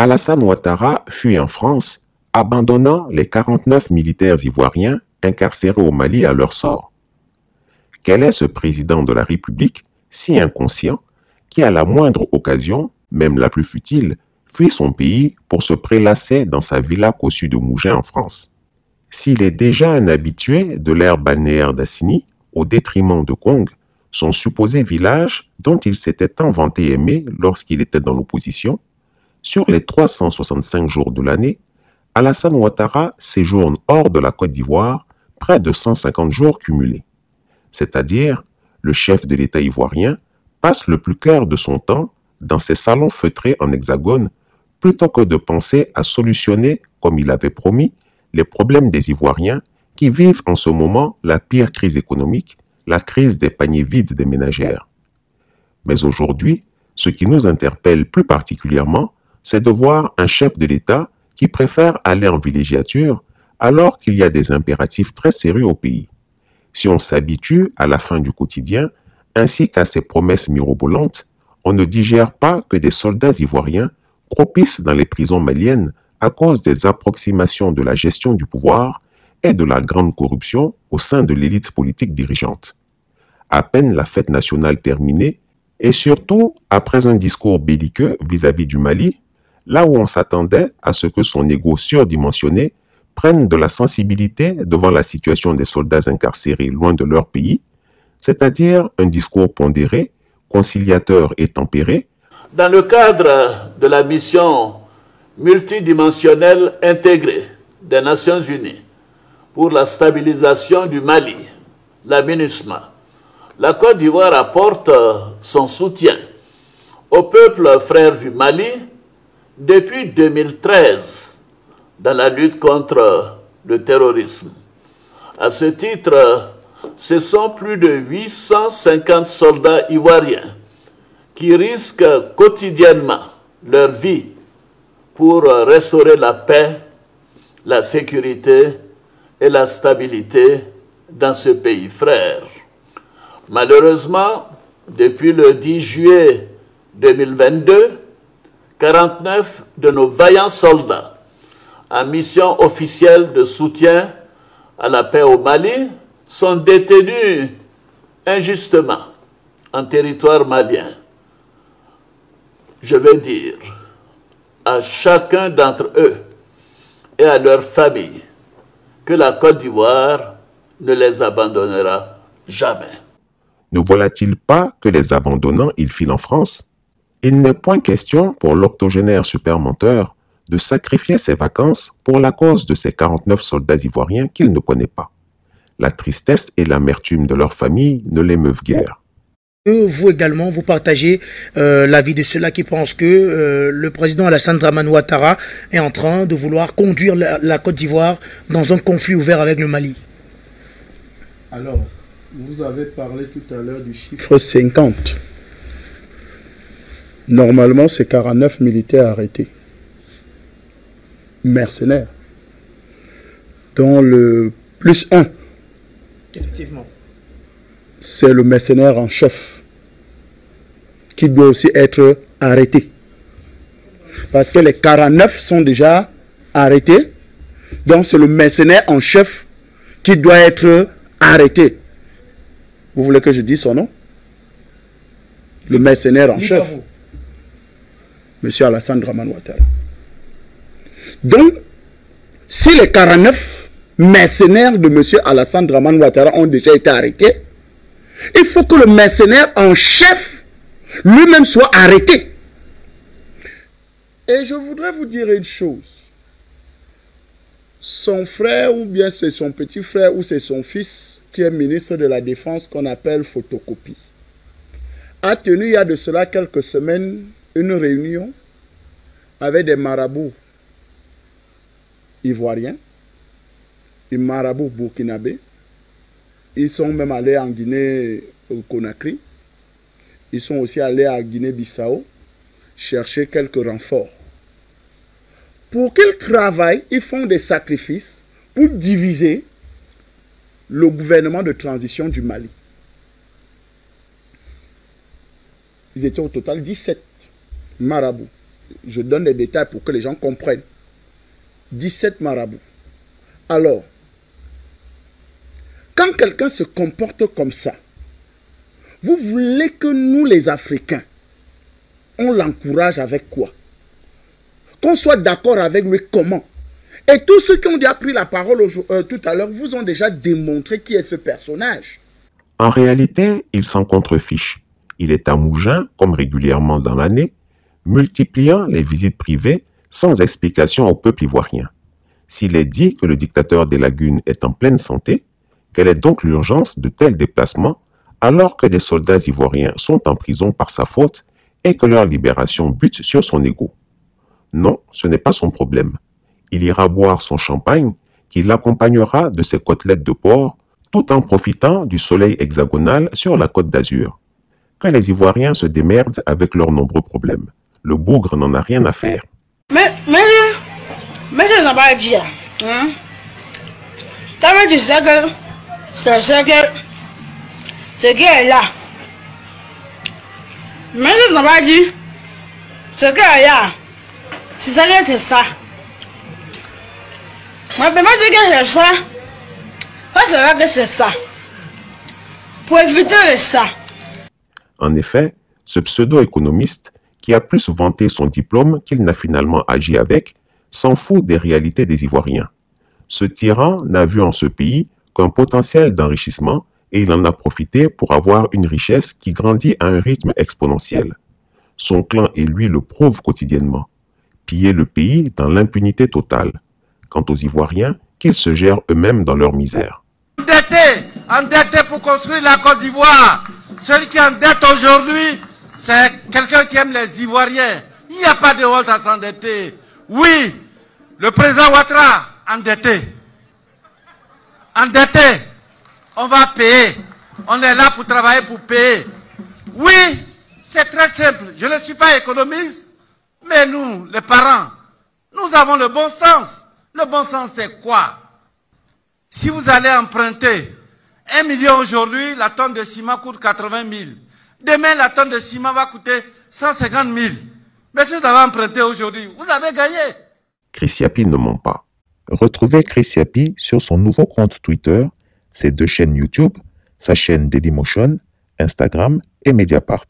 Alassane Ouattara fuit en France, abandonnant les 49 militaires ivoiriens incarcérés au Mali à leur sort. Quel est ce président de la République, si inconscient, qui à la moindre occasion, même la plus futile, fuit son pays pour se prélasser dans sa villa cossue de Mougins en France? S'il est déjà un habitué de l'aire balnéaire d'Assini, au détriment de Kong, son supposé village dont il s'était tant vanté aimer lorsqu'il était dans l'opposition, sur les 365 jours de l'année, Alassane Ouattara séjourne hors de la Côte d'Ivoire près de 150 jours cumulés. C'est-à-dire, le chef de l'État ivoirien passe le plus clair de son temps dans ses salons feutrés en hexagone plutôt que de penser à solutionner, comme il avait promis, les problèmes des Ivoiriens qui vivent en ce moment la pire crise économique, la crise des paniers vides des ménagères. Mais aujourd'hui, ce qui nous interpelle plus particulièrement, c'est de voir un chef de l'État qui préfère aller en villégiature alors qu'il y a des impératifs très sérieux au pays. Si on s'habitue à la fin du quotidien, ainsi qu'à ses promesses mirobolantes, on ne digère pas que des soldats ivoiriens croupissent dans les prisons maliennes à cause des approximations de la gestion du pouvoir et de la grande corruption au sein de l'élite politique dirigeante. À peine la fête nationale terminée, et surtout après un discours belliqueux vis-à-vis du Mali, là où on s'attendait à ce que son ego surdimensionné prenne de la sensibilité devant la situation des soldats incarcérés loin de leur pays, c'est-à-dire un discours pondéré, conciliateur et tempéré. Dans le cadre de la mission multidimensionnelle intégrée des Nations Unies pour la stabilisation du Mali, la MINUSMA, la Côte d'Ivoire apporte son soutien au peuple frère du Mali depuis 2013 dans la lutte contre le terrorisme. À ce titre, ce sont plus de 850 soldats ivoiriens qui risquent quotidiennement leur vie pour restaurer la paix, la sécurité et la stabilité dans ce pays frère. Malheureusement, depuis le 10 juillet 2022, 49 de nos vaillants soldats en mission officielle de soutien à la paix au Mali sont détenus injustement en territoire malien. Je veux dire à chacun d'entre eux et à leur famille que la Côte d'Ivoire ne les abandonnera jamais. Ne voilà-t-il pas que les abandonnant, ils filent en France? Il n'est point question pour l'octogénaire supermenteur de sacrifier ses vacances pour la cause de ces 49 soldats ivoiriens qu'il ne connaît pas. La tristesse et l'amertume de leur famille ne l'émeuvent guère. Vous également, vous partagez l'avis de ceux-là qui pensent que le président Alassane Dramane Ouattara est en train de vouloir conduire la Côte d'Ivoire dans un conflit ouvert avec le Mali. Alors, vous avez parlé tout à l'heure du chiffre 50. Normalement, c'est 49 militaires arrêtés. Mercenaires. Dont le plus 1. Effectivement. C'est le mercenaire en chef. Qui doit aussi être arrêté. Parce que les 49 sont déjà arrêtés. Donc c'est le mercenaire en chef qui doit être arrêté. Vous voulez que je dise son nom? Le mercenaire en chef. Monsieur Alassane Dramane Ouattara. Donc, si les 49 mercenaires de monsieur Alassane Dramane Ouattara ont déjà été arrêtés, il faut que le mercenaire en chef lui-même soit arrêté. Et je voudrais vous dire une chose. Son frère, ou bien c'est son petit frère, ou c'est son fils, qui est ministre de la Défense, qu'on appelle photocopie, a tenu il y a de cela quelques semaines une réunion avec des marabouts ivoiriens, des marabouts burkinabés. Ils sont même allés en Guinée-Conakry. Ils sont aussi allés à Guinée-Bissau chercher quelques renforts. Pour qu'ils travaillent, ils font des sacrifices pour diviser le gouvernement de transition du Mali. Ils étaient au total 17 marabouts je donne des détails pour que les gens comprennent. 17 marabouts. Alors, quand quelqu'un se comporte comme ça, vous voulez que nous les Africains, on l'encourage avec quoi? Qu'on soit d'accord avec lui comment? Et tous ceux qui ont déjà pris la parole tout à l'heure vous ont déjà démontré qui est ce personnage. En réalité, il s'en contrefiche. Il est à Mougins, comme régulièrement dans l'année, multipliant les visites privées sans explication au peuple ivoirien. S'il est dit que le dictateur des lagunes est en pleine santé, quelle est donc l'urgence de tels déplacements alors que des soldats ivoiriens sont en prison par sa faute et que leur libération bute sur son ego? Non, ce n'est pas son problème. Il ira boire son champagne qui l'accompagnera de ses côtelettes de porc tout en profitant du soleil hexagonal sur la côte d'Azur. Que les Ivoiriens se démerdent avec leurs nombreux problèmes. Le bougre n'en a rien à faire. Mais ça n'a pas dit. Quand tu sais que ce qui est là. Mais ça n'a pas dit. Ce qui est là. Si ça c'est ça. Moi, je dis que c'est ça. C'est vrai que c'est ça. Pour éviter ça. En effet, ce pseudo-économiste, qui a plus vanté son diplôme qu'il n'a finalement agi avec, s'en fout des réalités des Ivoiriens. Ce tyran n'a vu en ce pays qu'un potentiel d'enrichissement et il en a profité pour avoir une richesse qui grandit à un rythme exponentiel. Son clan et lui le prouvent quotidiennement. Piller le pays dans l'impunité totale. Quant aux Ivoiriens, qu'ils se gèrent eux-mêmes dans leur misère. Endetté pour construire la Côte d'Ivoire. Celui qui endette aujourd'hui, c'est quelqu'un qui aime les Ivoiriens. Il n'y a pas de honte à s'endetter. Oui, le président Ouattara, endetté. Endetté, on va payer. On est là pour travailler, pour payer. Oui, c'est très simple. Je ne suis pas économiste, mais nous, les parents, nous avons le bon sens. Le bon sens, c'est quoi? Si vous allez emprunter 1 million aujourd'hui, la tonne de ciment coûte 80 000. Demain, la tonne de ciment va coûter 150 000. Mais si vous avez emprunté aujourd'hui, vous avez gagné. Chris Yapi ne ment pas. Retrouvez Chris Yapi sur son nouveau compte Twitter, ses 2 chaînes YouTube, sa chaîne Dailymotion, Instagram et Mediapart.